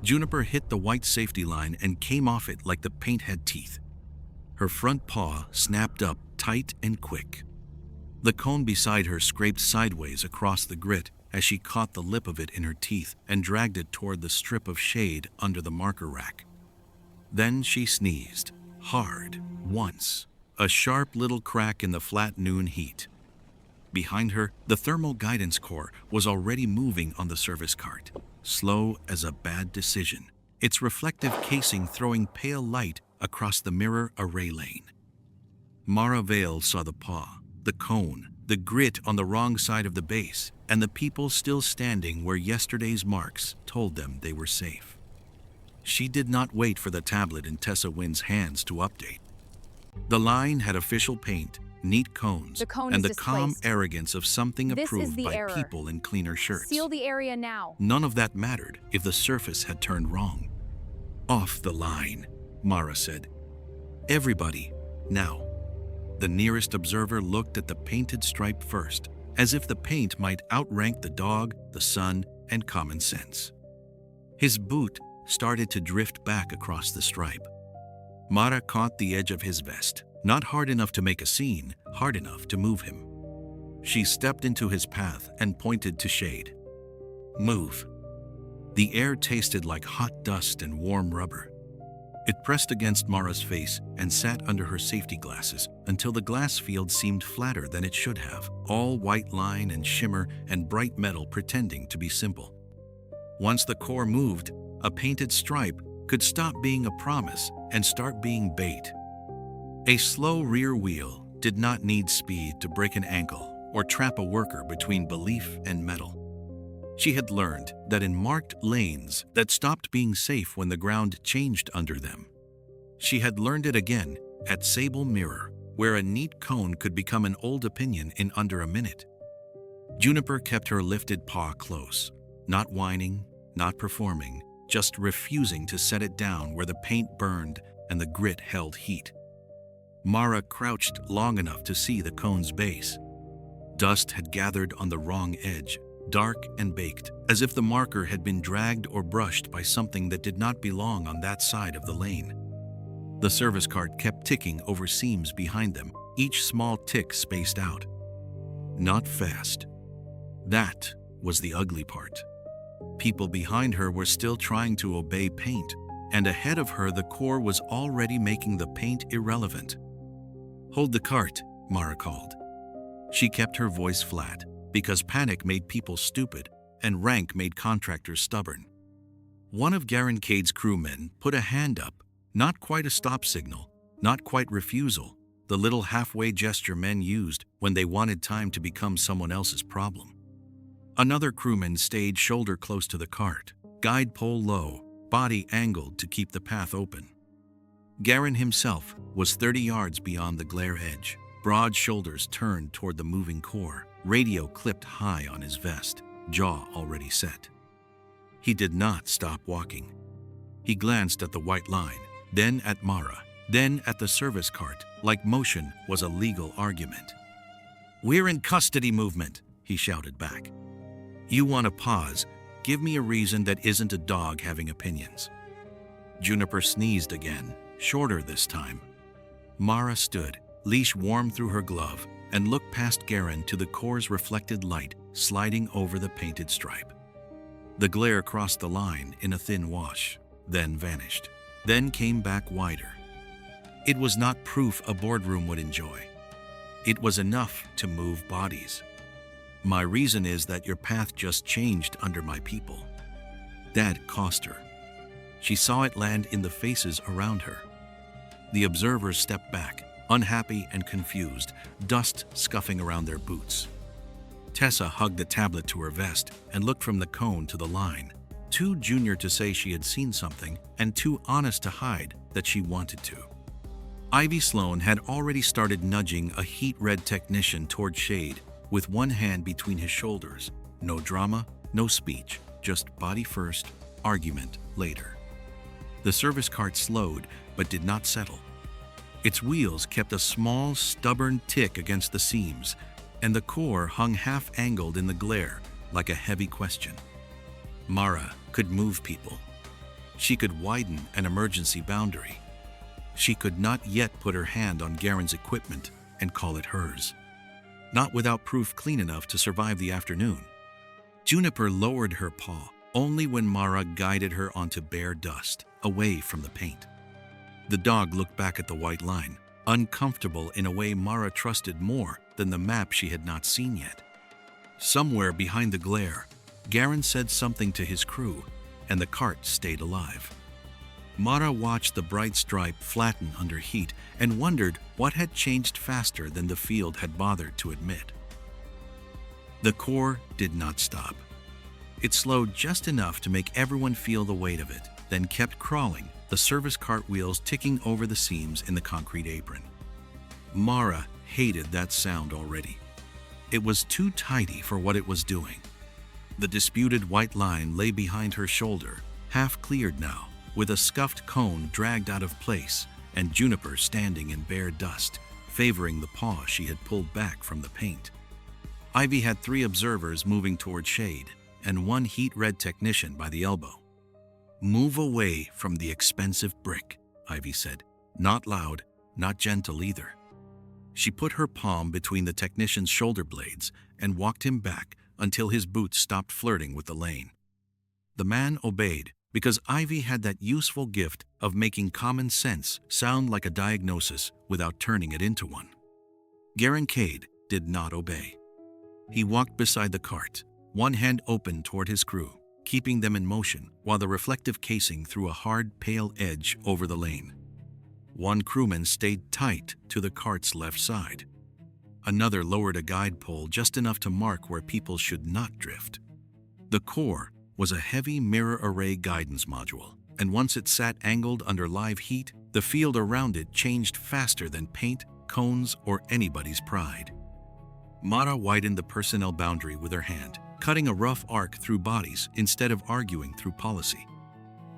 Juniper hit the white safety line and came off it like the paint had teeth. Her front paw snapped up tight and quick. The cone beside her scraped sideways across the grit as she caught the lip of it in her teeth and dragged it toward the strip of shade under the marker rack. Then she sneezed, hard, once, a sharp little crack in the flat noon heat. Behind her, the thermal guidance core was already moving on the service cart, slow as a bad decision, its reflective casing throwing pale light across the mirror array lane. Mara Vale saw the paw, the cone, the grit on the wrong side of the base, and the people still standing where yesterday's marks told them they were safe. She did not wait for the tablet in Tessa Wynn's hands to update. The line had official paint, neat cones, and the calm arrogance of something approved by people in cleaner shirts. Seal the area now. None of that mattered if the surface had turned wrong. Off the line, Mara said. Everybody, now. The nearest observer looked at the painted stripe first, as if the paint might outrank the dog, the sun, and common sense. His boot started to drift back across the stripe. Mara caught the edge of his vest, not hard enough to make a scene, hard enough to move him. She stepped into his path and pointed to shade. Move. The air tasted like hot dust and warm rubber. It pressed against Mara's face and sat under her safety glasses until the glass field seemed flatter than it should have, all white line and shimmer and bright metal pretending to be simple. Once the core moved, a painted stripe could stop being a promise and start being bait. A slow rear wheel did not need speed to break an ankle or trap a worker between belief and metal. She had learned that in marked lanes that stopped being safe when the ground changed under them. She had learned it again at Sable Mirror, where a neat cone could become an old opinion in under a minute. Juniper kept her lifted paw close, not whining, not performing, just refusing to set it down where the paint burned and the grit held heat. Mara crouched long enough to see the cone's base. Dust had gathered on the wrong edge, dark and baked, as if the marker had been dragged or brushed by something that did not belong on that side of the lane. The service cart kept ticking over seams behind them, each small tick spaced out. Not fast. That was the ugly part. People behind her were still trying to obey paint, and ahead of her the core was already making the paint irrelevant. Hold the cart, Mara called. She kept her voice flat, because panic made people stupid and rank made contractors stubborn. One of Garancade's crewmen put a hand up, not quite a stop signal, not quite refusal, the little halfway gesture men used when they wanted time to become someone else's problem. Another crewman stayed shoulder close to the cart, guide pole low, body angled to keep the path open. Garin himself was 30 yards beyond the glare edge, broad shoulders turned toward the moving core, radio clipped high on his vest, jaw already set. He did not stop walking. He glanced at the white line, then at Mara, then at the service cart, like motion was a legal argument. "We're in custody movement," he shouted back. "You want to pause? Give me a reason that isn't a dog having opinions." Juniper sneezed again, shorter this time. Mara stood, leash warm through her glove, and looked past Garin to the core's reflected light sliding over the painted stripe. The glare crossed the line in a thin wash, then vanished, then came back wider. It was not proof a boardroom would enjoy. It was enough to move bodies. My reason is that your path just changed under my people. That cost her. She saw it land in the faces around her. The observers stepped back, unhappy and confused, dust scuffing around their boots. Tessa hugged the tablet to her vest and looked from the cone to the line, too junior to say she had seen something and too honest to hide that she wanted to. Ivy Sloan had already started nudging a heat-red technician toward shade with one hand between his shoulders. No drama, no speech, just body first, argument later. The service cart slowed but did not settle. Its wheels kept a small, stubborn tick against the seams, and the core hung half-angled in the glare like a heavy question. Mara could move people. she could widen an emergency boundary. She could not yet put her hand on Garen's equipment and call it hers. Not without proof clean enough to survive the afternoon. Juniper lowered her paw only when Mara guided her onto bare dust, away from the paint. The dog looked back at the white line, uncomfortable in a way Mara trusted more than the map she had not seen yet. Somewhere behind the glare, Garen said something to his crew, and the cart stayed alive. Mara watched the bright stripe flatten under heat and wondered what had changed faster than the field had bothered to admit. The core did not stop. It slowed just enough to make everyone feel the weight of it, then kept crawling, the service cart wheels ticking over the seams in the concrete apron. Mara hated that sound already. It was too tidy for what it was doing. The disputed white line lay behind her shoulder, half cleared now, with a scuffed cone dragged out of place and Juniper standing in bare dust, favoring the paw she had pulled back from the paint. Ivy had 3 observers moving toward Shade and 1 heat-red technician by the elbow. "Move away from the expensive brick," Ivy said, not loud, not gentle either. She put her palm between the technician's shoulder blades and walked him back until his boots stopped flirting with the lane. The man obeyed because Ivy had that useful gift of making common sense sound like a diagnosis without turning it into one. Garen Cade did not obey. He walked beside the cart, one hand open toward his crew, keeping them in motion while the reflective casing threw a hard, pale edge over the lane. One crewman stayed tight to the cart's left side. Another lowered a guide pole just enough to mark where people should not drift. The core was a heavy mirror array guidance module, and once it sat angled under live heat, the field around it changed faster than paint, cones, or anybody's pride. Mara widened the personnel boundary with her hand, cutting a rough arc through bodies instead of arguing through policy.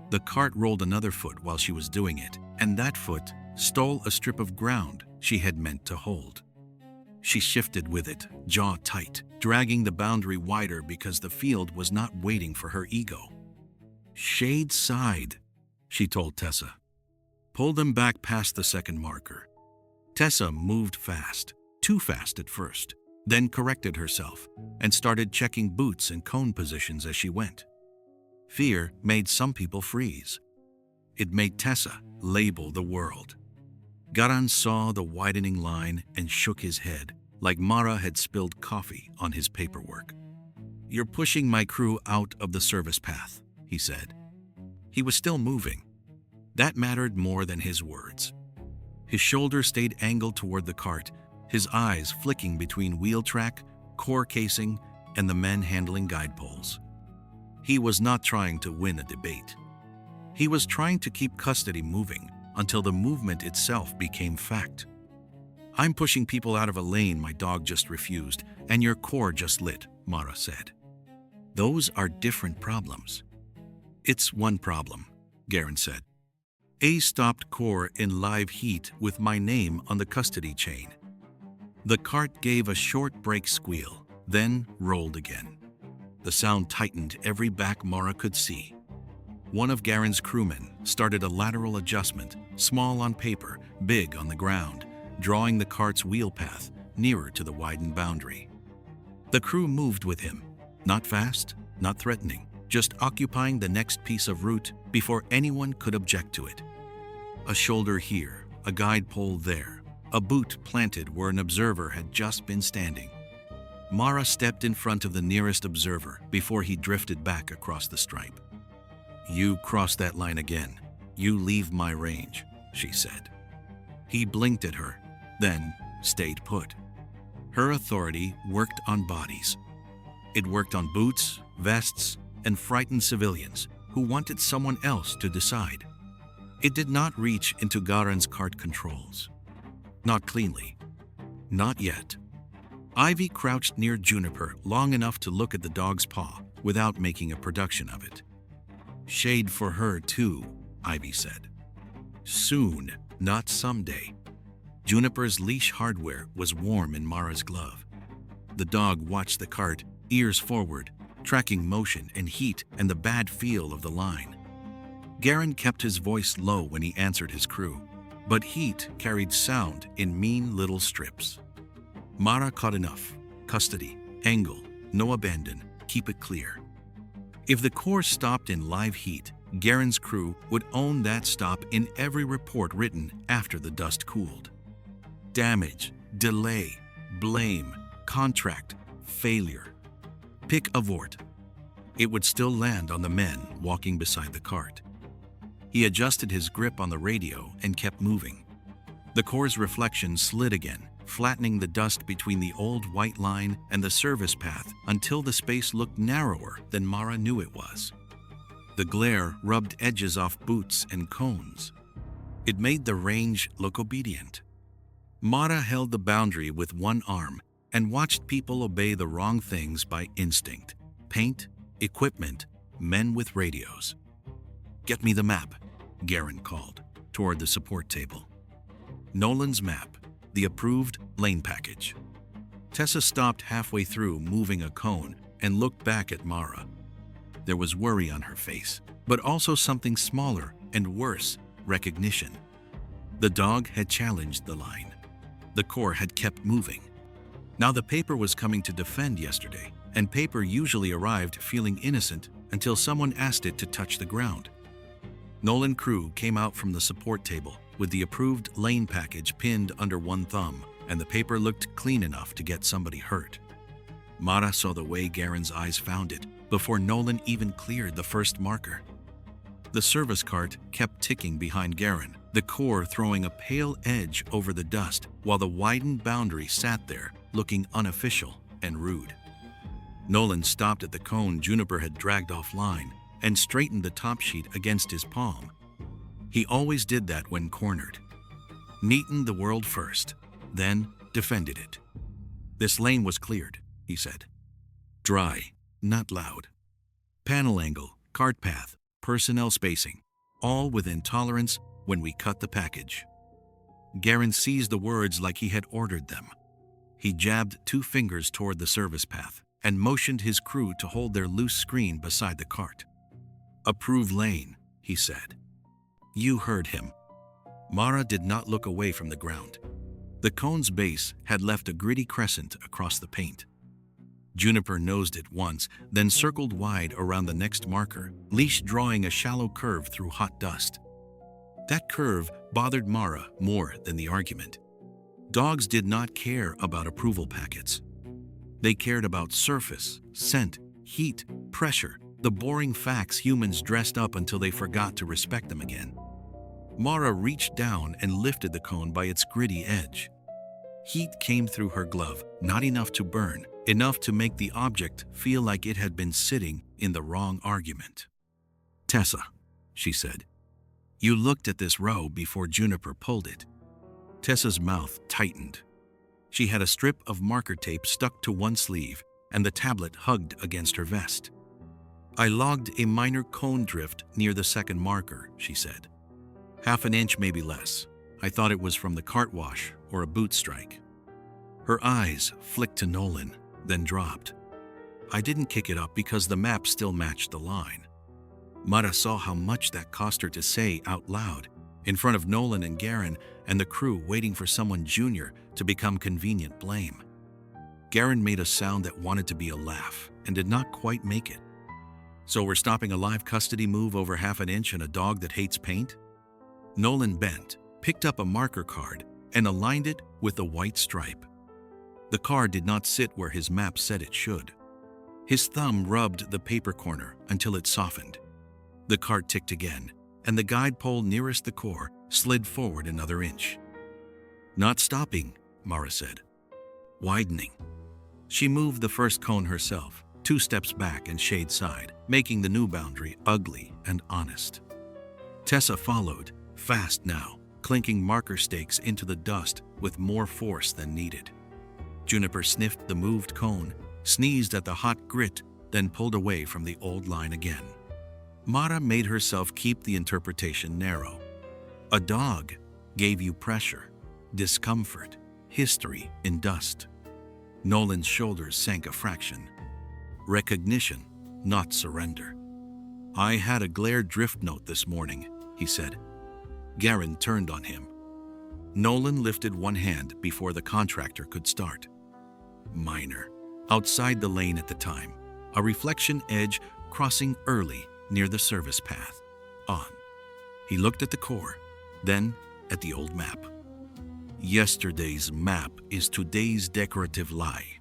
The cart rolled another foot while she was doing it, and that foot stole a strip of ground she had meant to hold. She shifted with it, jaw tight, dragging the boundary wider because the field was not waiting for her ego. "Shade side," she told Tessa. "Pull them back past the second marker." Tessa moved fast, too fast at first, then corrected herself and started checking boots and cone positions as she went. Fear made some people freeze. It made Tessa label the world. Garan saw the widening line and shook his head, like Mara had spilled coffee on his paperwork. "You're pushing my crew out of the service path," he said. He was still moving. That mattered more than his words. His shoulder stayed angled toward the cart, his eyes flicking between wheel track, core casing, and the men handling guide poles. He was not trying to win a debate. He was trying to keep custody moving until the movement itself became fact. "I'm pushing people out of a lane my dog just refused, and your core just lit," Mara said. "Those are different problems." "It's one problem," Garen said. "A stopped core in live heat with my name on the custody chain." The cart gave a short brake squeal, then rolled again. The sound tightened every back Mara could see. One of Garen's crewmen started a lateral adjustment, small on paper, big on the ground, drawing the cart's wheel path nearer to the widened boundary. The crew moved with him, not fast, not threatening, just occupying the next piece of route before anyone could object to it. A shoulder here, a guide pole there, a boot planted where an observer had just been standing. Mara stepped in front of the nearest observer before he drifted back across the stripe. "You cross that line again, you leave my range," she said. He blinked at her, then stayed put. Her authority worked on bodies. It worked on boots, vests, and frightened civilians who wanted someone else to decide. It did not reach into Garen's cart controls. Not cleanly. Not yet. Ivy crouched near Juniper long enough to look at the dog's paw without making a production of it. "Shade for her too," Ivy said. "Soon, not someday." Juniper's leash hardware was warm in Mara's glove. The dog watched the cart, ears forward, tracking motion and heat and the bad feel of the line. Garen kept his voice low when he answered his crew, but heat carried sound in mean little strips. Mara caught enough. Custody, angle, no abandon, keep it clear. If the core stopped in live heat, Garen's crew would own that stop in every report written after the dust cooled. Damage, delay, blame, contract, failure. Pick avort. It would still land on the men walking beside the cart. He adjusted his grip on the radio and kept moving. The core's reflection slid again, flattening the dust between the old white line and the service path until the space looked narrower than Mara knew it was. The glare rubbed edges off boots and cones. It made the range look obedient. Mara held the boundary with one arm and watched people obey the wrong things by instinct. Paint, equipment, men with radios. "Get me the map," Garen called, toward the support table. Nolan's map, the approved lane package. Tessa stopped halfway through moving a cone and looked back at Mara. There was worry on her face, but also something smaller and worse, recognition. The dog had challenged the line. The core had kept moving. Now the paper was coming to defend yesterday, and paper usually arrived feeling innocent until someone asked it to touch the ground. Nolan crew came out from the support table with the approved lane package pinned under one thumb, and the paper looked clean enough to get somebody hurt. Mara saw the way Garen's eyes found it before Nolan even cleared the first marker. The service cart kept ticking behind Garen, the core throwing a pale edge over the dust while the widened boundary sat there looking unofficial and rude. Nolan stopped at the cone Juniper had dragged offline and straightened the top sheet against his palm. He always did that when cornered. Neatened the world first, then defended it. "This lane was cleared," he said. "Dry, not loud. Panel angle, cart path, personnel spacing, all within tolerance when we cut the package." Garen seized the words like he had ordered them. He jabbed 2 fingers toward the service path and motioned his crew to hold their loose screen beside the cart. "Approved lane," he said. You heard him. Mara did not look away from the ground. The cone's base had left a gritty crescent across the paint. Juniper nosed it once, then circled wide around the next marker, leash drawing a shallow curve through hot dust. That curve bothered Mara more than the argument. Dogs did not care about approval packets. They cared about surface, scent, heat, pressure, the boring facts humans dressed up until they forgot to respect them again. Mara reached down and lifted the cone by its gritty edge. Heat came through her glove, not enough to burn, enough to make the object feel like it had been sitting in the wrong argument. "Tessa," she said, "you looked at this row before Juniper pulled it." Tessa's mouth tightened. She had a strip of marker tape stuck to one sleeve and the tablet hugged against her vest. "I logged a minor cone drift near the second marker," she said. "Half an inch, maybe less. I thought it was from the cart wash or a boot strike." Her eyes flicked to Nolan, then dropped. "I didn't kick it up because the map still matched the line." Mara saw how much that cost her to say out loud, in front of Nolan and Garen and the crew waiting for someone junior to become convenient blame. Garen made a sound that wanted to be a laugh and did not quite make it. "So we're stopping a live custody move over half an inch and a dog that hates paint?" Nolan bent, picked up a marker card, and aligned it with the white stripe. The card did not sit where his map said it should. His thumb rubbed the paper corner until it softened. The card ticked again, and the guide pole nearest the core slid forward another inch. "Not stopping," Mara said. "Widening." She moved the first cone herself, 2 steps back and shade side, making the new boundary ugly and honest. Tessa followed, fast now, clinking marker stakes into the dust with more force than needed. Juniper sniffed the moved cone, sneezed at the hot grit, then pulled away from the old line again. Mara made herself keep the interpretation narrow. A dog gave you pressure, discomfort, history in dust. Nolan's shoulders sank a fraction. Recognition, not surrender. "I had a glare drift note this morning," he said. Garen turned on him. Nolan lifted one hand before the contractor could start. Minor. Outside the lane at the time, a reflection edge crossing early near the service path. On. He looked at the core, then at the old map. Yesterday's map is today's decorative lie.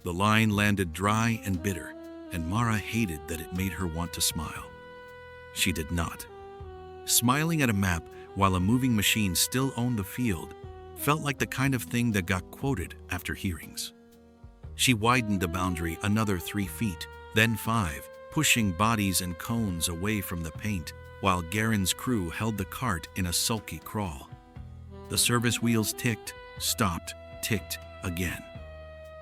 The line landed dry and bitter, and Mara hated that it made her want to smile. She did not. Smiling at a map while a moving machine still owned the field felt like the kind of thing that got quoted after hearings. She widened the boundary another 3 feet, then 5, pushing bodies and cones away from the paint, while Garen's crew held the cart in a sulky crawl. The service wheels ticked, stopped, ticked again.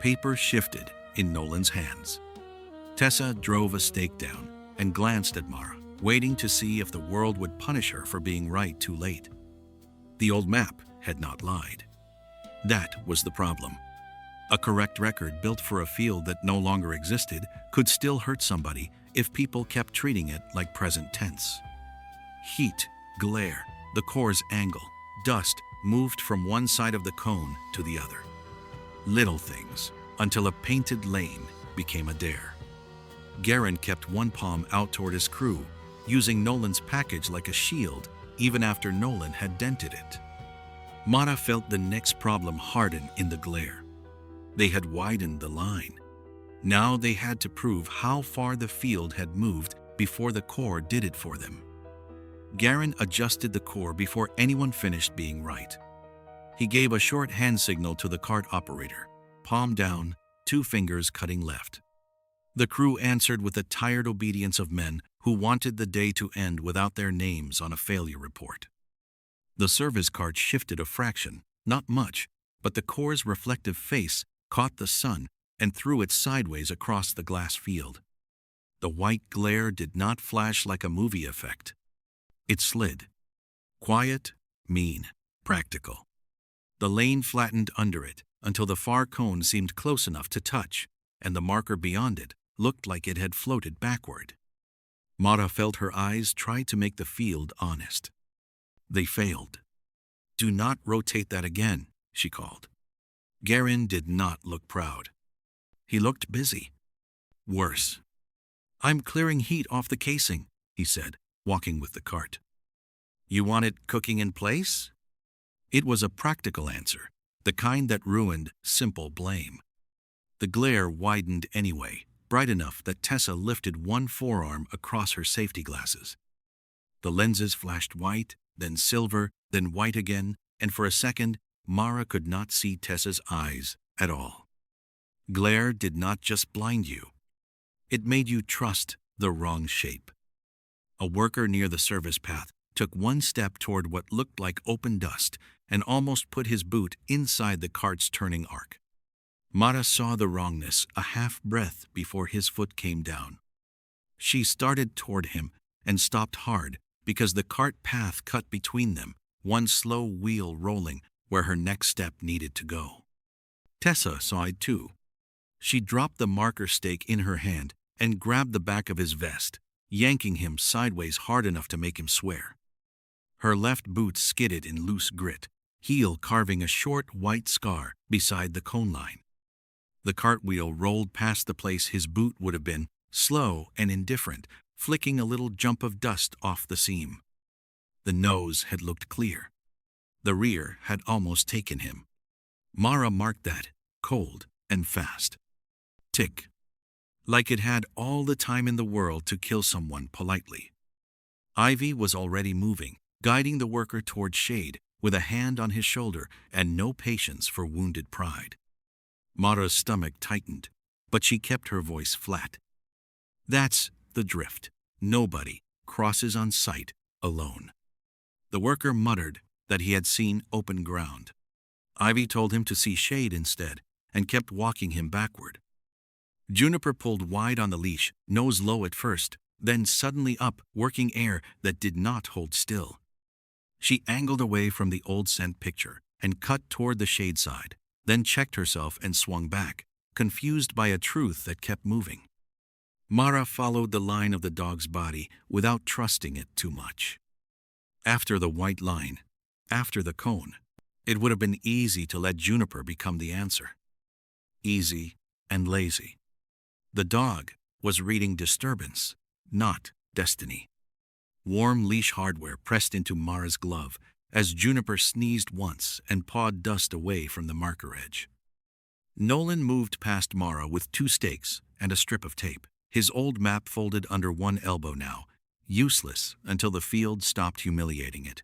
Paper shifted in Nolan's hands. Tessa drove a stake down and glanced at Mara, waiting to see if the world would punish her for being right too late. The old map had not lied. That was the problem. A correct record built for a field that no longer existed could still hurt somebody if people kept treating it like present tense. Heat, glare, the core's angle, dust moved from one side of the cone to the other. Little things, until a painted lane became a dare. Garen kept one palm out toward his crew, using Nolan's package like a shield even after Nolan had dented it. Mara felt the next problem harden in the glare. They had widened the line. Now they had to prove how far the field had moved before the core did it for them. Garen adjusted the core before anyone finished being right. He gave a short hand signal to the cart operator, palm down, 2 fingers cutting left. The crew answered with the tired obedience of men who wanted the day to end without their names on a failure report. The service cart shifted a fraction, not much, but the core's reflective face caught the sun and threw it sideways across the glass field. The white glare did not flash like a movie effect. It slid. Quiet, mean, practical. The lane flattened under it until the far cone seemed close enough to touch, and the marker beyond it looked like it had floated backward. Mara felt her eyes try to make the field honest. They failed. "Do not rotate that again," she called. Garen did not look proud. He looked busy. Worse. "I'm clearing heat off the casing," he said, walking with the cart. "You want it cooking in place?" It was a practical answer, the kind that ruined simple blame. The glare widened anyway, bright enough that Tessa lifted one forearm across her safety glasses. The lenses flashed white, then silver, then white again, and for a second, Mara could not see Tessa's eyes at all. Glare did not just blind you. It made you trust the wrong shape. A worker near the service path took one step toward what looked like open dust and almost put his boot inside the cart's turning arc. Mara saw the wrongness a half breath before his foot came down. She started toward him and stopped hard because the cart path cut between them, one slow wheel rolling where her next step needed to go. Tessa saw it too. She dropped the marker stake in her hand and grabbed the back of his vest, yanking him sideways hard enough to make him swear. Her left boot skidded in loose grit, heel carving a short white scar beside the cone line. The cartwheel rolled past the place his boot would have been, slow and indifferent, flicking a little jump of dust off the seam. The nose had looked clear. The rear had almost taken him. Mara marked that, cold and fast. Tick. Like it had all the time in the world to kill someone politely. Ivy was already moving, guiding the worker toward shade, with a hand on his shoulder and no patience for wounded pride. Mara's stomach tightened, but she kept her voice flat. That's the drift. Nobody crosses on sight alone. The worker muttered that he had seen open ground. Ivy told him to see shade instead and kept walking him backward. Juniper pulled wide on the leash, nose low at first, then suddenly up, working air that did not hold still. She angled away from the old scent picture and cut toward the shade side, then checked herself and swung back, confused by a truth that kept moving. Mara followed the line of the dog's body without trusting it too much. After the white line, after the cone, it would have been easy to let Juniper become the answer. Easy and lazy. The dog was reading disturbance, not destiny. Warm leash hardware pressed into Mara's glove as Juniper sneezed once and pawed dust away from the marker edge. Nolan moved past Mara with 2 stakes and a strip of tape, his old map folded under one elbow now, useless until the field stopped humiliating it.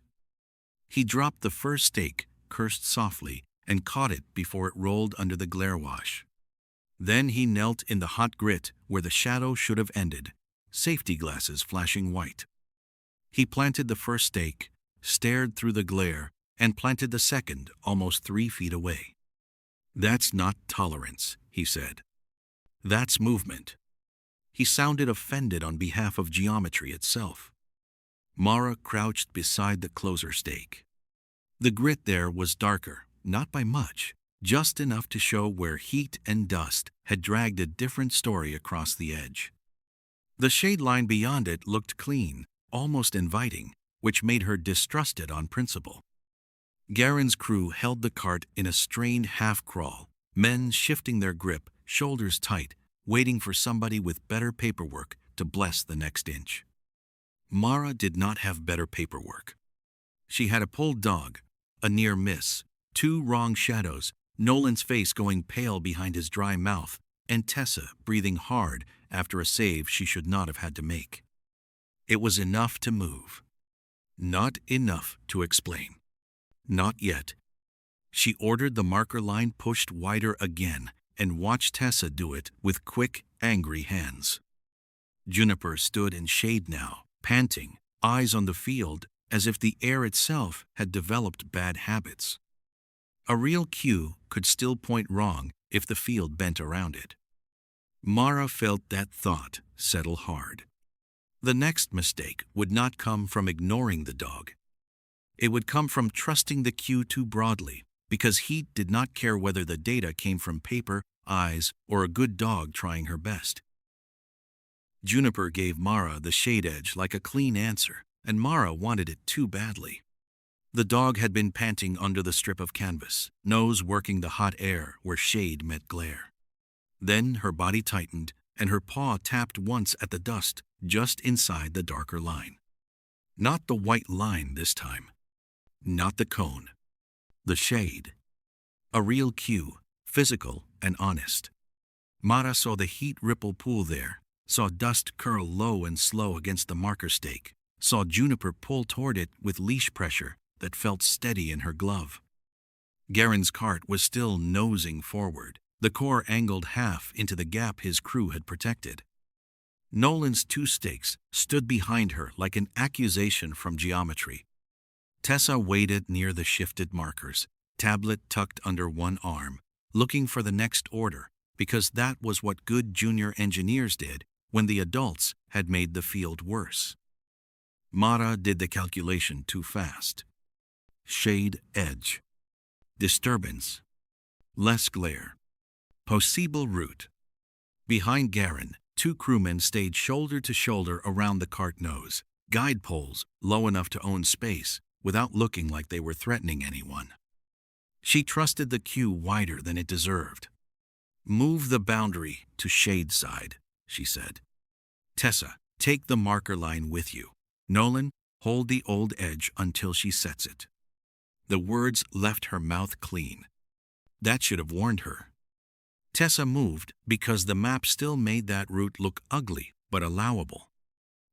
He dropped the first stake, cursed softly, and caught it before it rolled under the glare wash. Then he knelt in the hot grit where the shadow should have ended, safety glasses flashing white. He planted the first stake, stared through the glare, and planted the second almost 3 feet away. "That's not tolerance," he said. "That's movement." He sounded offended on behalf of geometry itself. Mara crouched beside the closer stake. The grit there was darker, not by much, just enough to show where heat and dust had dragged a different story across the edge. The shade line beyond it looked clean, almost inviting, which made her distrust it on principle. Garen's crew held the cart in a strained half-crawl, men shifting their grip, shoulders tight, waiting for somebody with better paperwork to bless the next inch. Mara did not have better paperwork. She had a pulled dog, a near miss, 2 wrong shadows, Nolan's face going pale behind his dry mouth, and Tessa breathing hard after a save she should not have had to make. It was enough to move. Not enough to explain. Not yet. She ordered the marker line pushed wider again and watched Tessa do it with quick, angry hands. Juniper stood in shade now, panting, eyes on the field, as if the air itself had developed bad habits. A real cue could still point wrong if the field bent around it. Mara felt that thought settle hard. The next mistake would not come from ignoring the dog. It would come from trusting the cue too broadly, because he did not care whether the data came from paper, eyes, or a good dog trying her best. Juniper gave Mara the shade edge like a clean answer, and Mara wanted it too badly. The dog had been panting under the strip of canvas, nose working the hot air where shade met glare. Then her body tightened, and her paw tapped once at the dust just inside the darker line. Not the white line this time. Not the cone. The shade. A real cue, physical and honest. Mara saw the heat ripple pool there, saw dust curl low and slow against the marker stake, saw Juniper pull toward it with leash pressure that felt steady in her glove. Garen's cart was still nosing forward, the core angled half into the gap his crew had protected. Nolan's 2 stakes stood behind her like an accusation from geometry. Tessa waited near the shifted markers, tablet tucked under one arm, looking for the next order, because that was what good junior engineers did when the adults had made the field worse. Mara did the calculation too fast. Shade edge. Disturbance. Less glare. Possible route. Behind Garen, 2 crewmen stayed shoulder to shoulder around the cart nose, guide poles low enough to own space without looking like they were threatening anyone. She trusted the cue wider than it deserved. "Move the boundary to shade side," she said. "Tessa, take the marker line with you. Nolan, hold the old edge until she sets it." The words left her mouth clean. That should have warned her. Tessa moved because the map still made that route look ugly but allowable.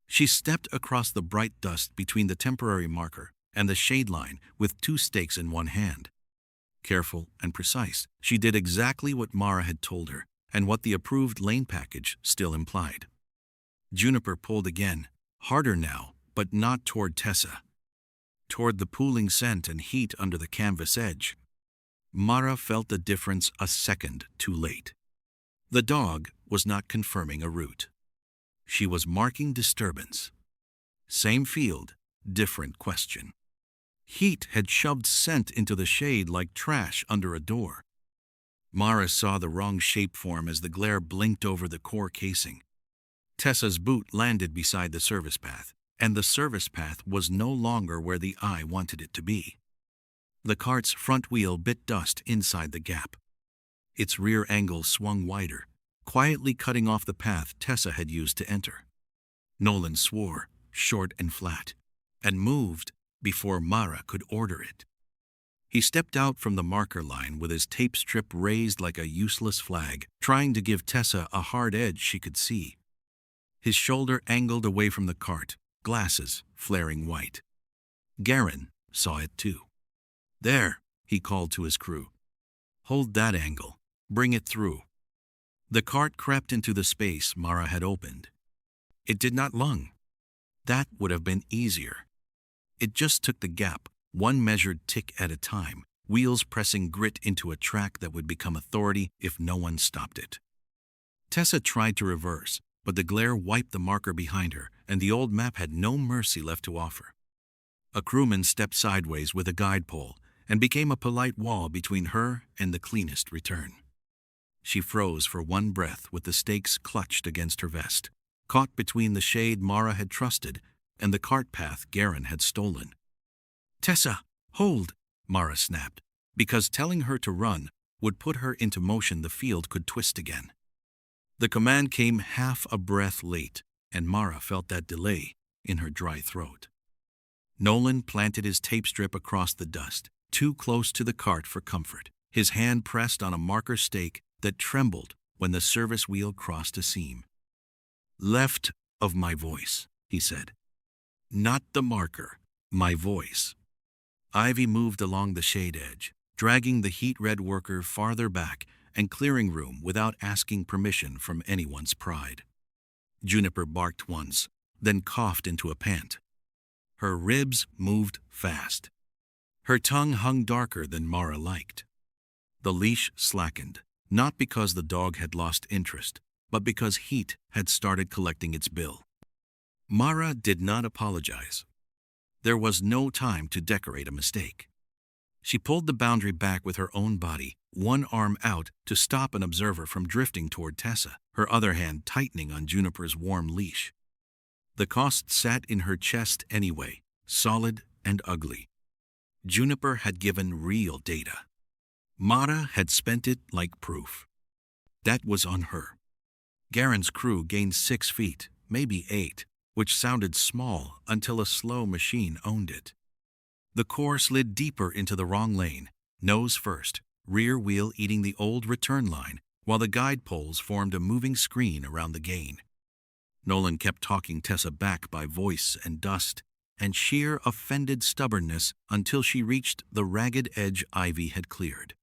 She stepped across the bright dust between the temporary marker and the shade line with 2 stakes in one hand. Careful and precise, she did exactly what Mara had told her and what the approved lane package still implied. Juniper pulled again, harder now, but not toward Tessa. Toward the pooling scent and heat under the canvas edge. Mara felt the difference a second too late. The dog was not confirming a route. She was marking disturbance. Same field, different question. Heat had shoved scent into the shade like trash under a door. Mara saw the wrong shape form as the glare blinked over the core casing. Tessa's boot landed beside the service path, and the service path was no longer where the eye wanted it to be. The cart's front wheel bit dust inside the gap. Its rear angle swung wider, quietly cutting off the path Tessa had used to enter. Nolan swore, short and flat, and moved before Mara could order it. He stepped out from the marker line with his tape strip raised like a useless flag, trying to give Tessa a hard edge she could see. His shoulder angled away from the cart, glasses flaring white. Garen saw it too. "There," he called to his crew. "Hold that angle. Bring it through." The cart crept into the space Mara had opened. It did not lung. That would have been easier. It just took the gap, one measured tick at a time, wheels pressing grit into a track that would become authority if no one stopped it. Tessa tried to reverse, but the glare wiped the marker behind her, and the old map had no mercy left to offer. A crewman stepped sideways with a guide pole and became a polite wall between her and the cleanest return. She froze for one breath with the stakes clutched against her vest, caught between the shade Mara had trusted and the cart path Garen had stolen. "Tessa, hold!" Mara snapped, because telling her to run would put her into motion the field could twist again. The command came half a breath late, and Mara felt that delay in her dry throat. Nolan planted his tape strip across the dust, too close to the cart for comfort, his hand pressed on a marker stake that trembled when the service wheel crossed a seam. "Left of my voice," he said. "Not the marker, my voice." Ivy moved along the shade edge, dragging the heat-red worker farther back and clearing room without asking permission from anyone's pride. Juniper barked once, then coughed into a pant. Her ribs moved fast. Her tongue hung darker than Mara liked. The leash slackened, not because the dog had lost interest, but because heat had started collecting its bill. Mara did not apologize. There was no time to decorate a mistake. She pulled the boundary back with her own body, one arm out to stop an observer from drifting toward Tessa, her other hand tightening on Juniper's warm leash. The cost sat in her chest anyway, solid and ugly. Juniper had given real data. Mara had spent it like proof. That was on her. Garen's crew gained 6 feet, maybe 8, which sounded small until a slow machine owned it. The core slid deeper into the wrong lane, nose first, rear wheel eating the old return line, while the guide poles formed a moving screen around the gain. Nolan kept talking Tessa back by voice and dust, and sheer offended stubbornness until she reached the ragged edge Ivy had cleared.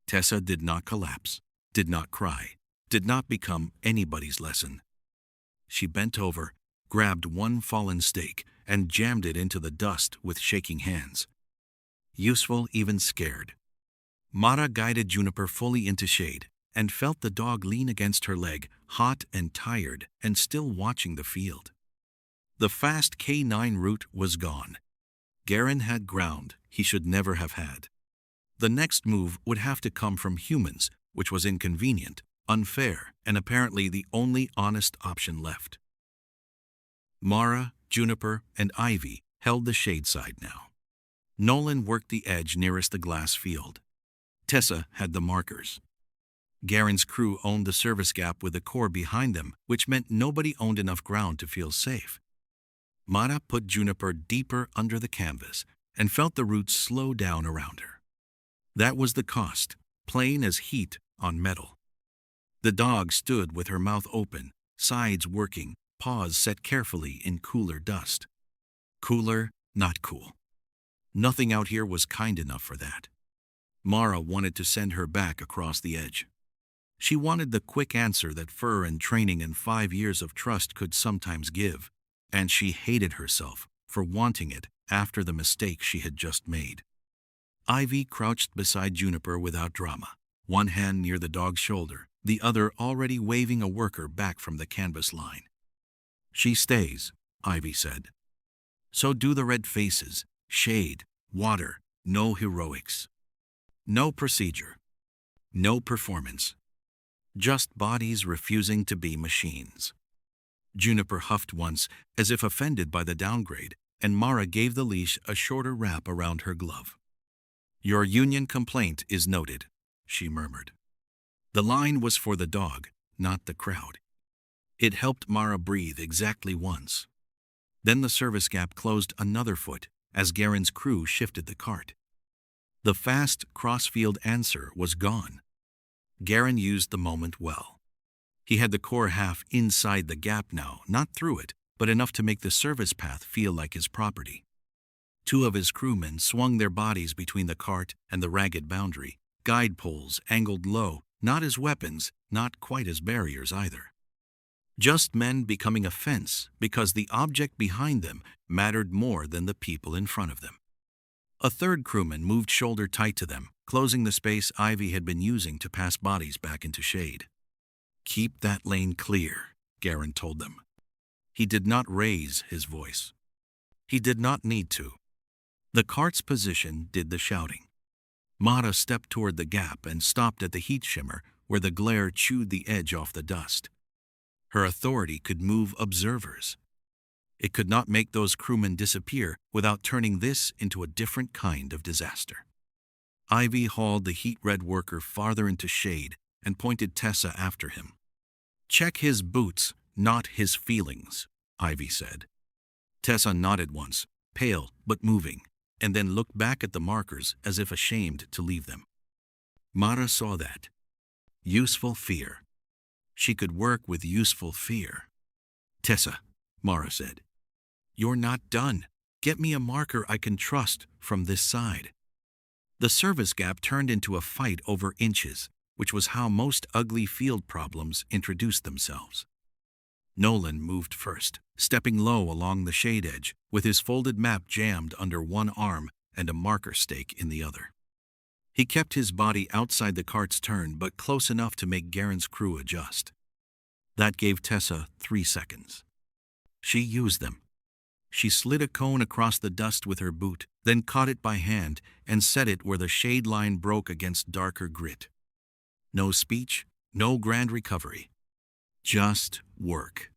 Tessa did not collapse, did not cry, did not become anybody's lesson. She bent over, grabbed one fallen stake, and jammed it into the dust with shaking hands. Useful, even scared. Mara guided Juniper fully into shade and felt the dog lean against her leg, hot and tired and still watching the field. The fast K9 route was gone. Garen had ground he should never have had. The next move would have to come from humans, which was inconvenient, unfair, and apparently the only honest option left. Mara, Juniper, and Ivy held the shade side now. Nolan worked the edge nearest the glass field. Tessa had the markers. Garen's crew owned the service gap with the core behind them, which meant nobody owned enough ground to feel safe. Mara put Juniper deeper under the canvas and felt the roots slow down around her. That was the cost, plain as heat on metal. The dog stood with her mouth open, sides working, paws set carefully in cooler dust. Cooler, not cool. Nothing out here was kind enough for that. Mara wanted to send her back across the edge. She wanted the quick answer that fur and training and 5 years of trust could sometimes give, and she hated herself for wanting it after the mistake she had just made. Ivy crouched beside Juniper without drama, one hand near the dog's shoulder, the other already waving a worker back from the canvas line. "She stays," Ivy said. "So do the red faces, shade, water, no heroics. No procedure. No performance. Just bodies refusing to be machines." Juniper huffed once, as if offended by the downgrade, and Mara gave the leash a shorter wrap around her glove. "Your union complaint is noted," she murmured. The line was for the dog, not the crowd. It helped Mara breathe exactly once. Then the service gap closed another foot as Garen's crew shifted the cart. The fast crossfield answer was gone. Garen used the moment well. He had the core half inside the gap now, not through it, but enough to make the service path feel like his property. Two of his crewmen swung their bodies between the cart and the ragged boundary, guide poles angled low, not as weapons, not quite as barriers either. Just men becoming a fence because the object behind them mattered more than the people in front of them. A third crewman moved shoulder tight to them, closing the space Ivy had been using to pass bodies back into shade. "Keep that lane clear," Garen told them. He did not raise his voice. He did not need to. The cart's position did the shouting. Mara stepped toward the gap and stopped at the heat shimmer where the glare chewed the edge off the dust. Her authority could move observers. It could not make those crewmen disappear without turning this into a different kind of disaster. Ivy hauled the heat-red worker farther into shade and pointed Tessa after him. "Check his boots, not his feelings," Ivy said. Tessa nodded once, pale but moving, and then looked back at the markers as if ashamed to leave them. Mara saw that. Useful fear. She could work with useful fear. "Tessa," Mara said, "you're not done. Get me a marker I can trust from this side." The service gap turned into a fight over inches, which was how most ugly field problems introduced themselves. Nolan moved first, stepping low along the shade edge, with his folded map jammed under one arm and a marker stake in the other. He kept his body outside the cart's turn, but close enough to make Garen's crew adjust. That gave Tessa 3 seconds. She used them. She slid a cone across the dust with her boot, then caught it by hand and set it where the shade line broke against darker grit. No speech, no grand recovery. Just work.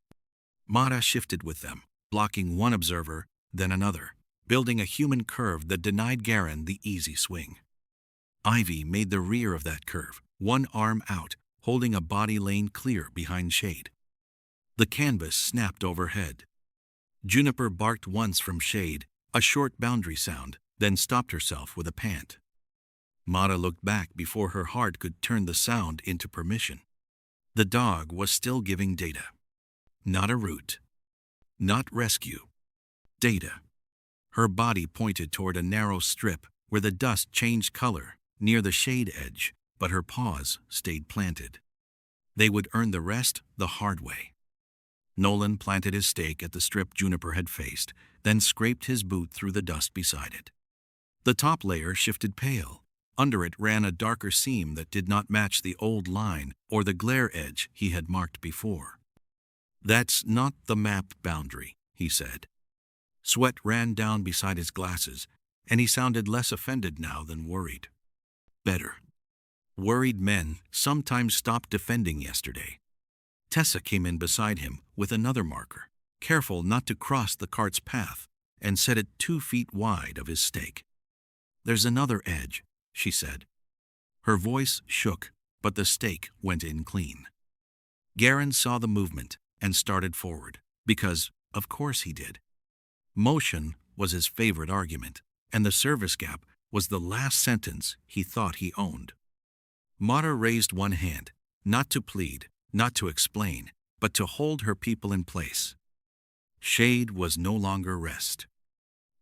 Mara shifted with them, blocking one observer, then another, building a human curve that denied Garen the easy swing. Ivy made the rear of that curve, one arm out, holding a body lane clear behind shade. The canvas snapped overhead. Juniper barked once from shade, a short boundary sound, then stopped herself with a pant. Mara looked back before her heart could turn the sound into permission. The dog was still giving data. Not a route. Not rescue. Data. Her body pointed toward a narrow strip where the dust changed color, near the shade edge, but her paws stayed planted. They would earn the rest the hard way. Nolan planted his stake at the strip Juniper had faced, then scraped his boot through the dust beside it. The top layer shifted pale. Under it ran a darker seam that did not match the old line or the glare edge he had marked before. "That's not the map boundary," he said. Sweat ran down beside his glasses, and he sounded less offended now than worried. Better. Worried men sometimes stopped defending yesterday. Tessa came in beside him with another marker, careful not to cross the cart's path, and set it 2 feet wide of his stake. "There's another edge," she said. Her voice shook, but the stake went in clean. Garen saw the movement and started forward, because, of course he did. Motion was his favorite argument, and the service gap was the last sentence he thought he owned. Mara raised one hand, not to plead, not to explain, but to hold her people in place. Shade was no longer rest.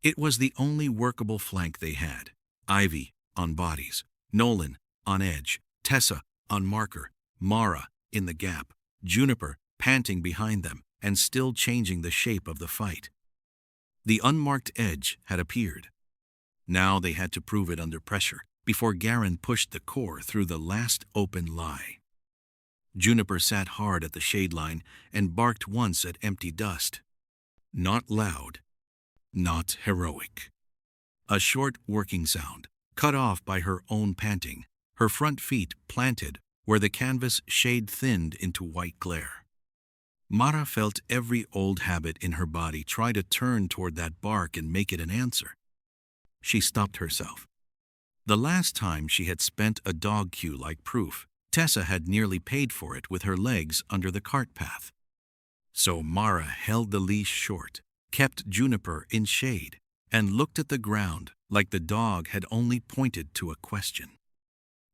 It was the only workable flank they had. Ivy on bodies, Nolan on edge, Tessa on marker, Mara in the gap, Juniper panting behind them and still changing the shape of the fight. The unmarked edge had appeared. Now they had to prove it under pressure before Garen pushed the core through the last open lie. Juniper sat hard at the shade line and barked once at empty dust. Not loud, not heroic. A short working sound, cut off by her own panting, her front feet planted where the canvas shade thinned into white glare. Mara felt every old habit in her body try to turn toward that bark and make it an answer. She stopped herself. The last time she had spent a dog cue like proof, Tessa had nearly paid for it with her legs under the cart path. So Mara held the leash short, kept Juniper in shade, and looked at the ground like the dog had only pointed to a question.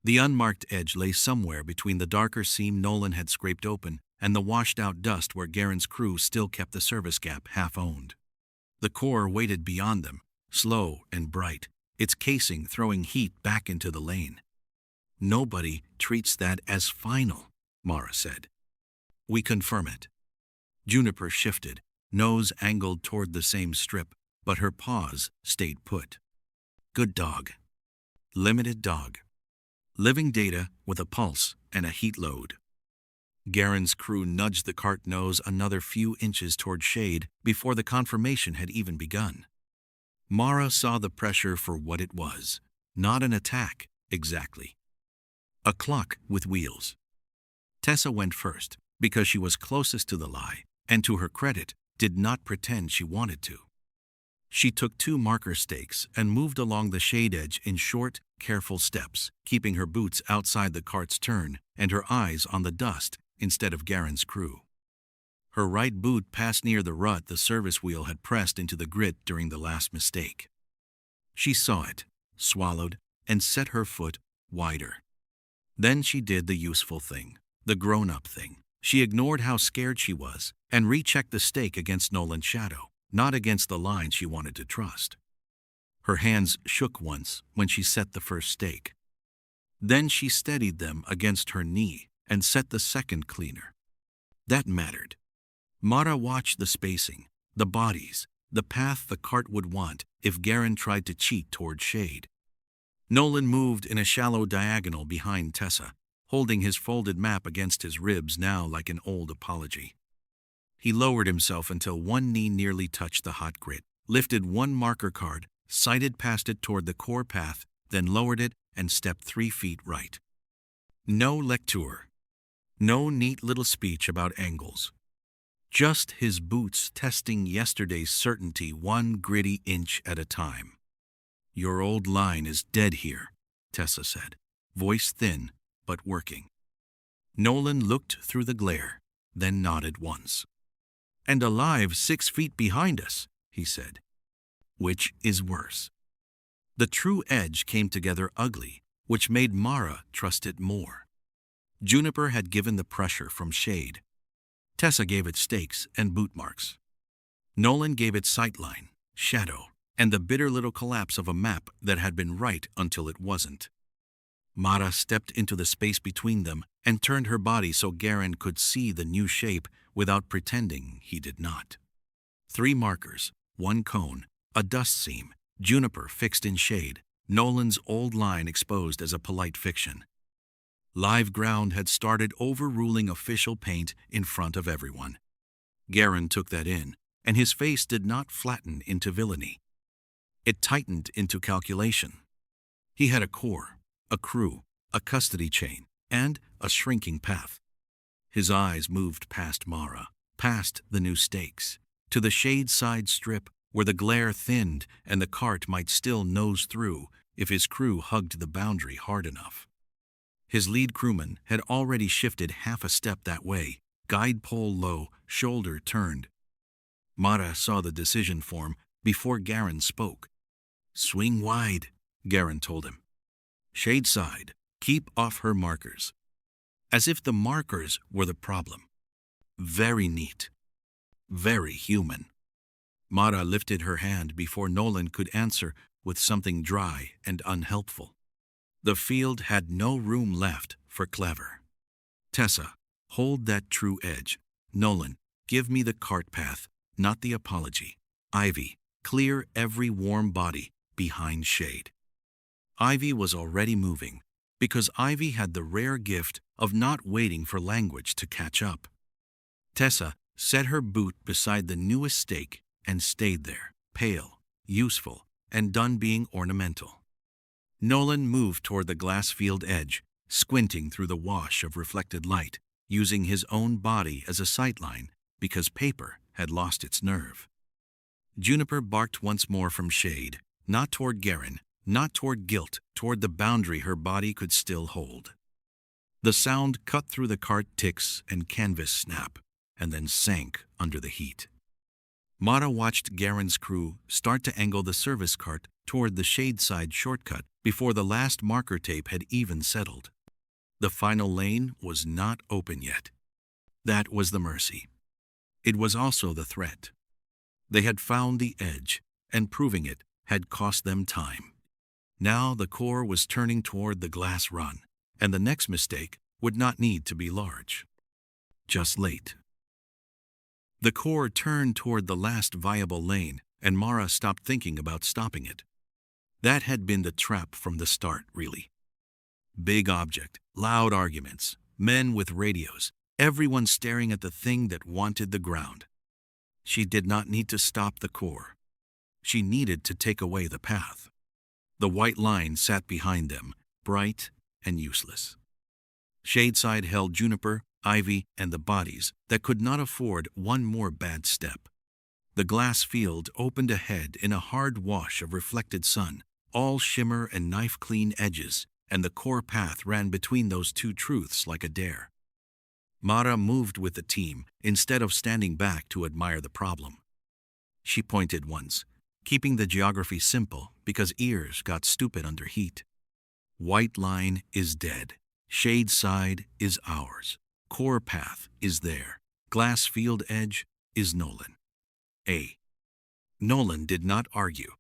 The unmarked edge lay somewhere between the darker seam Nolan had scraped open and the washed-out dust where Garen's crew still kept the service gap half-owned. The core waited beyond them, slow and bright, its casing throwing heat back into the lane. "Nobody treats that as final," Mara said. "We confirm it." Juniper shifted, nose angled toward the same strip, but her paws stayed put. "Good dog. Limited dog. Living data with a pulse and a heat load." Garen's crew nudged the cart nose another few inches toward shade before the confirmation had even begun. Mara saw the pressure for what it was, not an attack, exactly. A clock with wheels. Tessa went first because she was closest to the lie, and to her credit, did not pretend she wanted to. She took 2 marker stakes and moved along the shade edge in short, careful steps, keeping her boots outside the cart's turn and her eyes on the dust instead of Garen's crew. Her right boot passed near the rut the service wheel had pressed into the grit during the last mistake. She saw it, swallowed, and set her foot wider. Then she did the useful thing, the grown-up thing. She ignored how scared she was and rechecked the stake against Nolan's shadow, not against the line she wanted to trust. Her hands shook once when she set the first stake. Then she steadied them against her knee and set the second cleaner. That mattered. Mara watched the spacing, the bodies, the path the cart would want if Garen tried to cheat toward shade. Nolan moved in a shallow diagonal behind Tessa, holding his folded map against his ribs now like an old apology. He lowered himself until one knee nearly touched the hot grit, lifted one marker card, sighted past it toward the core path, then lowered it and stepped 3 feet right. No lecture. No neat little speech about angles. Just his boots testing yesterday's certainty 1 gritty inch at a time. "Your old line is dead here," Tessa said, voice thin but working. Nolan looked through the glare, then nodded once. "And alive 6 feet behind us," he said. "Which is worse?" The true edge came together ugly, which made Mara trust it more. Juniper had given the pressure from shade. Tessa gave it stakes and boot marks. Nolan gave it sightline, shadow, and the bitter little collapse of a map that had been right until it wasn't. Mara stepped into the space between them and turned her body so Garen could see the new shape without pretending he did not. 3 markers, 1 cone, a dust seam, Juniper fixed in shade, Nolan's old line exposed as a polite fiction. Live ground had started overruling official paint in front of everyone. Garen took that in, and his face did not flatten into villainy. It tightened into calculation. He had a core, a crew, a custody chain, and a shrinking path. His eyes moved past Mara, past the new stakes, to the shade side strip where the glare thinned and the cart might still nose through if his crew hugged the boundary hard enough. His lead crewman had already shifted half a step that way, guide pole low, shoulder turned. Mara saw the decision form before Garen spoke. "Swing wide," Garen told him. "Shade side, keep off her markers." As if the markers were the problem. Very neat. Very human. Mara lifted her hand before Nolan could answer with something dry and unhelpful. The field had no room left for clever. "Tessa, hold that true edge. Nolan, give me the cart path, not the apology. Ivy, clear every warm body behind shade." Ivy was already moving, because Ivy had the rare gift of not waiting for language to catch up. Tessa set her boot beside the newest stake and stayed there, pale, useful, and done being ornamental. Nolan moved toward the glass field edge, squinting through the wash of reflected light, using his own body as a sightline because paper had lost its nerve. Juniper barked once more from shade, not toward Garen, not toward guilt, toward the boundary her body could still hold. The sound cut through the cart ticks and canvas snap, and then sank under the heat. Mara watched Garen's crew start to angle the service cart toward the shade-side shortcut before the last marker tape had even settled. The final lane was not open yet. That was the mercy. It was also the threat. They had found the edge, and proving it had cost them time. Now the core was turning toward the glass run, and the next mistake would not need to be large. Just late. The core turned toward the last viable lane, and Mara stopped thinking about stopping it. That had been the trap from the start, really. Big object, loud arguments, men with radios, everyone staring at the thing that wanted the ground. She did not need to stop the core. She needed to take away the path. The white line sat behind them, bright and useless. Shadeside held Juniper, Ivy, and the bodies that could not afford one more bad step. The glass field opened ahead in a hard wash of reflected sun, all shimmer and knife-clean edges, and the core path ran between those two truths like a dare. Mara moved with the team instead of standing back to admire the problem. She pointed once, keeping the geography simple because ears got stupid under heat. White line is dead. Shade side is ours. Core path is there. Glass field edge is Nolan. Nolan did not argue.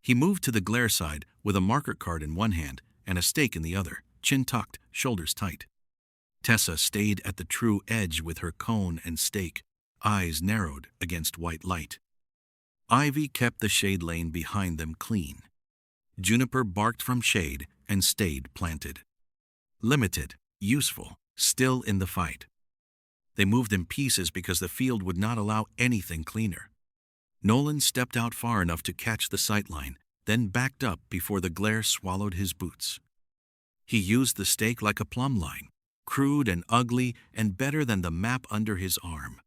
He moved to the glare side with a marker card in one hand and a stake in the other, chin tucked, shoulders tight. Tessa stayed at the true edge with her cone and stake, eyes narrowed against white light. Ivy kept the shade lane behind them clean. Juniper barked from shade and stayed planted. Limited, useful, still in the fight. They moved in pieces because the field would not allow anything cleaner. Nolan stepped out far enough to catch the sightline, then backed up before the glare swallowed his boots. He used the stake like a plumb line, crude and ugly and better than the map under his arm.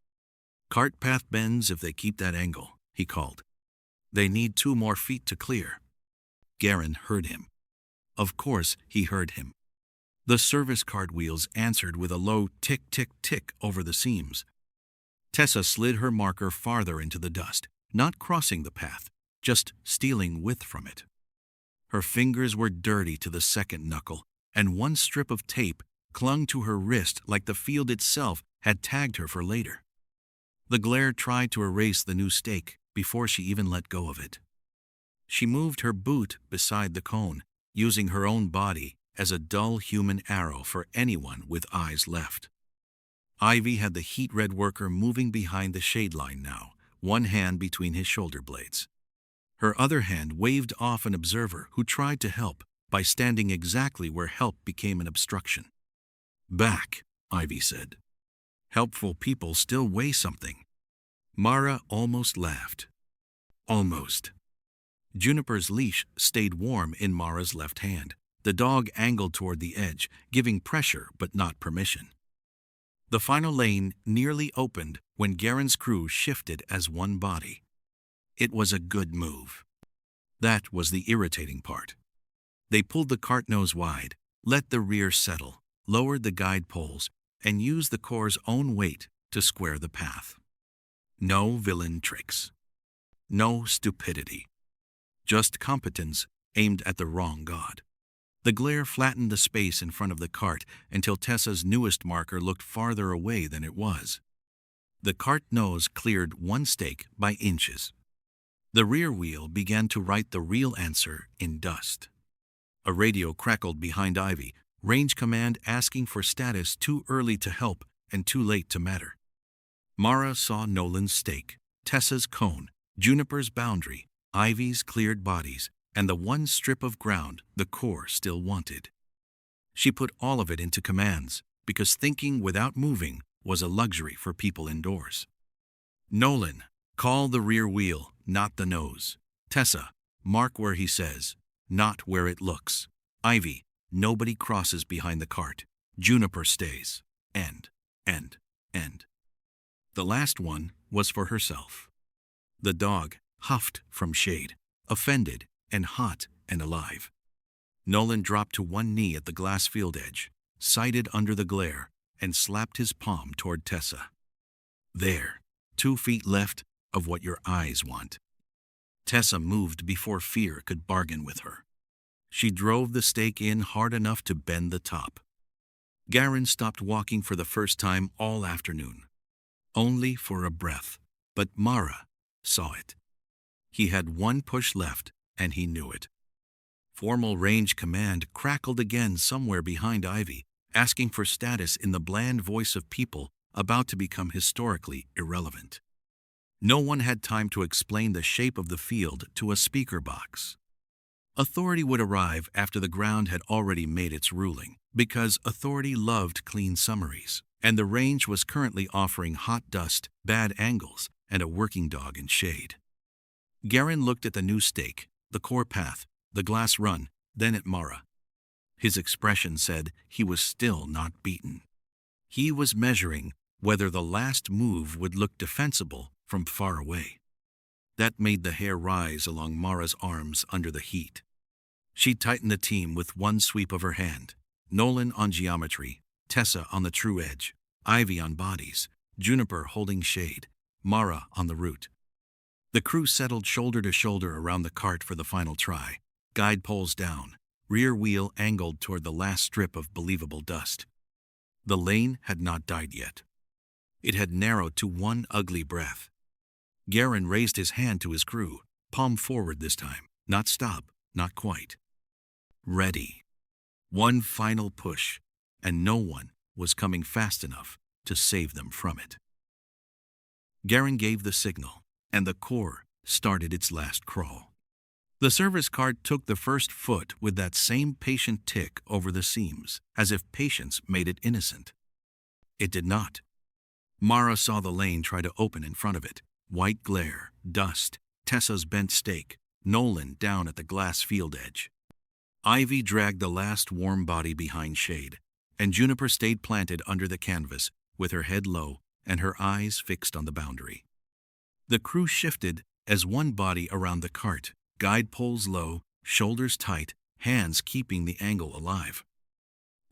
Cart path bends if they keep that angle, he called. They need 2 more feet to clear. Garen heard him. Of course he heard him. The service cart wheels answered with a low tick-tick-tick over the seams. Tessa slid her marker farther into the dust, not crossing the path, just stealing width from it. Her fingers were dirty to the second knuckle, and one strip of tape clung to her wrist like the field itself had tagged her for later. The glare tried to erase the new stake before she even let go of it. She moved her boot beside the cone, using her own body as a dull human arrow for anyone with eyes left. Ivy had the heat-red worker moving behind the shade line now, one hand between his shoulder blades. Her other hand waved off an observer who tried to help by standing exactly where help became an obstruction. Back, Ivy said. Helpful people still weigh something. Mara almost laughed. Almost. Juniper's leash stayed warm in Mara's left hand. The dog angled toward the edge, giving pressure but not permission. The final lane nearly opened when Garen's crew shifted as one body. It was a good move. That was the irritating part. They pulled the cart nose wide, let the rear settle, lowered the guide poles, and used the core's own weight to square the path. No villain tricks. No stupidity. Just competence aimed at the wrong god. The glare flattened the space in front of the cart until Tessa's newest marker looked farther away than it was. The cart nose cleared one stake by inches. The rear wheel began to write the real answer in dust. A radio crackled behind Ivy, range command asking for status too early to help and too late to matter. Mara saw Nolan's stake, Tessa's cone, Juniper's boundary, Ivy's cleared bodies, and the one strip of ground the core still wanted. She put all of it into commands, because thinking without moving was a luxury for people indoors. Nolan, call the rear wheel, not the nose. Tessa, mark where he says, not where it looks. Ivy, nobody crosses behind the cart. Juniper stays. End. The last one was for herself. The dog huffed from shade, offended and hot and alive. Nolan dropped to one knee at the glass field edge, sighted under the glare, and slapped his palm toward Tessa. There, 2 feet left of what your eyes want. Tessa moved before fear could bargain with her. She drove the stake in hard enough to bend the top. Garen stopped walking for the first time all afternoon. Only for a breath, but Mara saw it. He had one push left, and he knew it. Formal range command crackled again somewhere behind Ivy, asking for status in the bland voice of people about to become historically irrelevant. No one had time to explain the shape of the field to a speaker box. Authority would arrive after the ground had already made its ruling, because authority loved clean summaries, and the range was currently offering hot dust, bad angles, and a working dog in shade. Garen looked at the new stake, the core path, the glass run, then at Mara. His expression said he was still not beaten. He was measuring whether the last move would look defensible from far away. That made the hair rise along Mara's arms under the heat. She tightened the team with one sweep of her hand. Nolan on geometry, Tessa on the true edge, Ivy on bodies, Juniper holding shade, Mara on the root. The crew settled shoulder to shoulder around the cart for the final try, guide poles down, rear wheel angled toward the last strip of believable dust. The lane had not died yet. It had narrowed to one ugly breath. Garen raised his hand to his crew, palm forward this time, not stop, not quite. Ready. One final push, and no one was coming fast enough to save them from it. Garen gave the signal, and the core started its last crawl. The service cart took the first foot with that same patient tick over the seams, as if patience made it innocent. It did not. Mara saw the lane try to open in front of it. White glare, dust, Tessa's bent stake, Nolan down at the glass field edge. Ivy dragged the last warm body behind shade, and Juniper stayed planted under the canvas, with her head low and her eyes fixed on the boundary. The crew shifted as one body around the cart, guide poles low, shoulders tight, hands keeping the angle alive.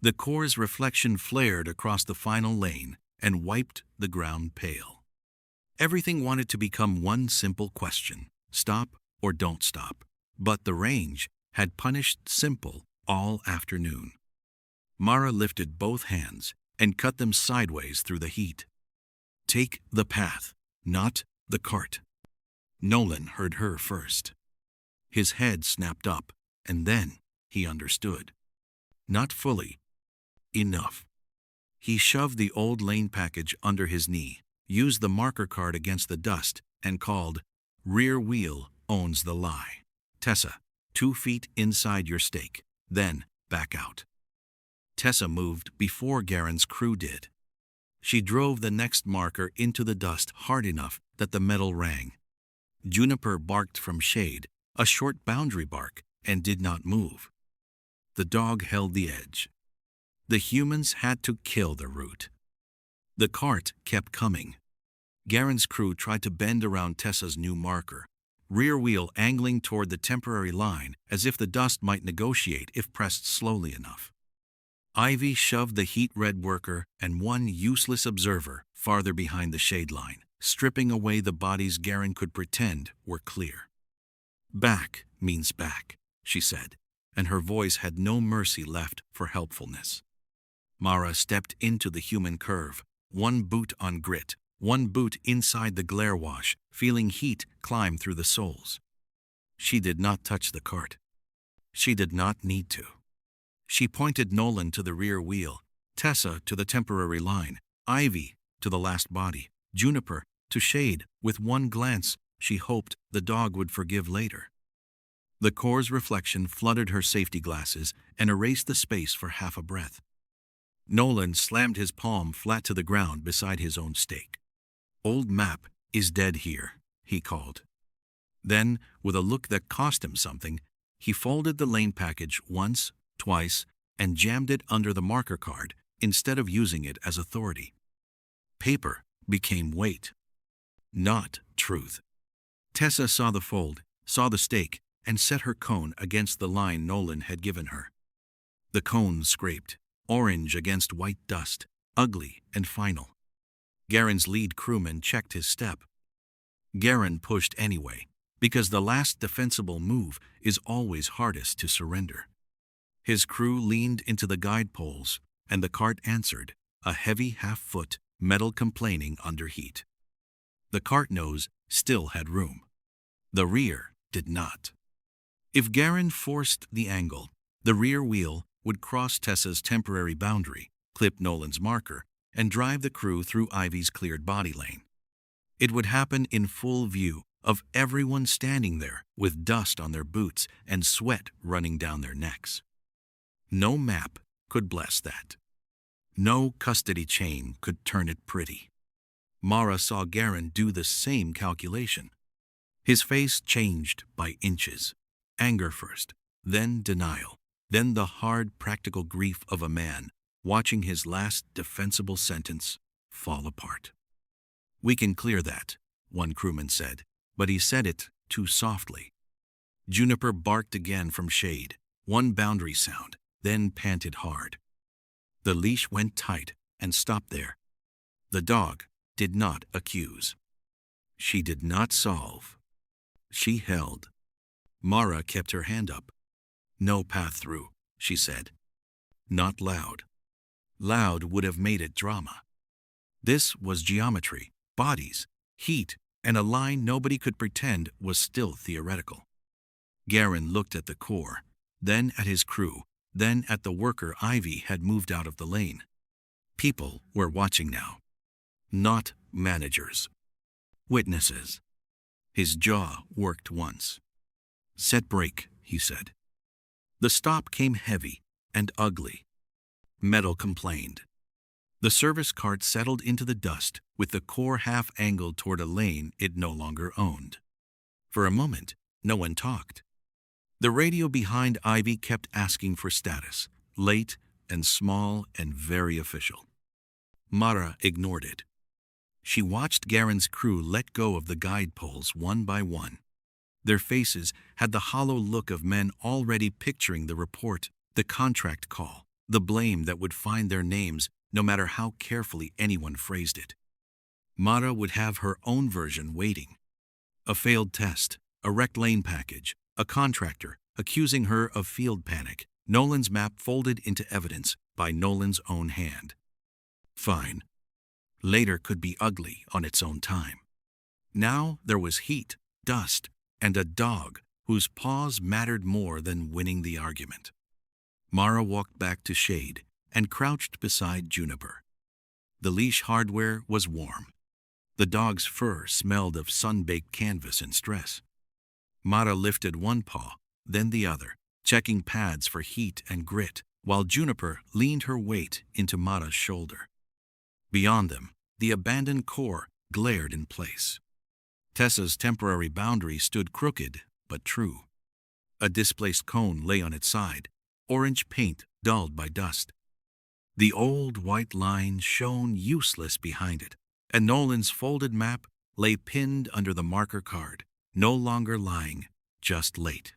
The core's reflection flared across the final lane and wiped the ground pale. Everything wanted to become one simple question: stop or don't stop. But the range had punished simple all afternoon. Mara lifted both hands and cut them sideways through the heat. Take the path, not the cart. Nolan heard her first. His head snapped up, and then he understood. Not fully. Enough. He shoved the old lane package under his knee, used the marker card against the dust, and called, "Rear wheel owns the lie. Tessa, 2 feet inside your stake, then back out." Tessa moved before Garen's crew did. She drove the next marker into the dust hard enough that the metal rang. Juniper barked from shade, a short boundary bark, and did not move. The dog held the edge. The humans had to kill the root. The cart kept coming. Garen's crew tried to bend around Tessa's new marker, rear wheel angling toward the temporary line as if the dust might negotiate if pressed slowly enough. Ivy shoved the heat-red worker and one useless observer farther behind the shade line, stripping away the bodies Garen could pretend were clear. "Back means back," she said, and her voice had no mercy left for helpfulness. Mara stepped into the human curve, one boot on grit, one boot inside the glare wash, feeling heat climb through the soles. She did not touch the cart. She did not need to. She pointed Nolan to the rear wheel, Tessa to the temporary line, Ivy to the last body, Juniper to shade. With one glance, she hoped the dog would forgive later. The core's reflection flooded her safety glasses and erased the space for half a breath. Nolan slammed his palm flat to the ground beside his own stake. "Old map is dead here," he called. Then, with a look that cost him something, he folded the lane package once, twice, and jammed it under the marker card instead of using it as authority. Paper became weight, not truth. Tessa saw the fold, saw the stake, and set her cone against the line Nolan had given her. The cone scraped, orange against white dust, ugly and final. Garen's lead crewman checked his step. Garen pushed anyway, because the last defensible move is always hardest to surrender. His crew leaned into the guide poles, and the cart answered, a heavy half-foot, metal complaining under heat. The cart nose still had room. The rear did not. If Garen forced the angle, the rear wheel would cross Tessa's temporary boundary, clip Nolan's marker, and drive the crew through Ivy's cleared body lane. It would happen in full view of everyone standing there with dust on their boots and sweat running down their necks. No map could bless that. No custody chain could turn it pretty. Mara saw Garen do the same calculation. His face changed by inches. Anger first, then denial, then the hard practical grief of a man watching his last defensible sentence fall apart. "We can clear that," one crewman said, but he said it too softly. Juniper barked again from shade, one boundary sound, then panted hard. The leash went tight and stopped there. The dog did not accuse. She did not solve. She held. Mara kept her hand up. "No path through," she said. Not loud. Loud would have made it drama. This was geometry, bodies, heat, and a line nobody could pretend was still theoretical. Garen looked at the core, then at his crew, then at the worker Ivy had moved out of the lane. People were watching now. Not managers. Witnesses. His jaw worked once. "Set brake," he said. The stop came heavy and ugly. Metal complained. The service cart settled into the dust with the core half-angled toward a lane it no longer owned. For a moment, no one talked. The radio behind Ivy kept asking for status, late and small and very official. Mara ignored it. She watched Garen's crew let go of the guide poles one by one. Their faces had the hollow look of men already picturing the report, the contract call, the blame that would find their names no matter how carefully anyone phrased it. Mara would have her own version waiting. A failed test, a wrecked lane package, a contractor accusing her of field panic, Nolan's map folded into evidence by Nolan's own hand. Fine. Later could be ugly on its own time. Now there was heat, dust, and a dog whose paws mattered more than winning the argument. Mara walked back to shade and crouched beside Juniper. The leash hardware was warm. The dog's fur smelled of sun-baked canvas and stress. Mara lifted one paw, then the other, checking pads for heat and grit, while Juniper leaned her weight into Mara's shoulder. Beyond them, the abandoned core glared in place. Tessa's temporary boundary stood crooked but true. A displaced cone lay on its side, orange paint dulled by dust. The old white line shone useless behind it, and Nolan's folded map lay pinned under the marker card, no longer lying, just late.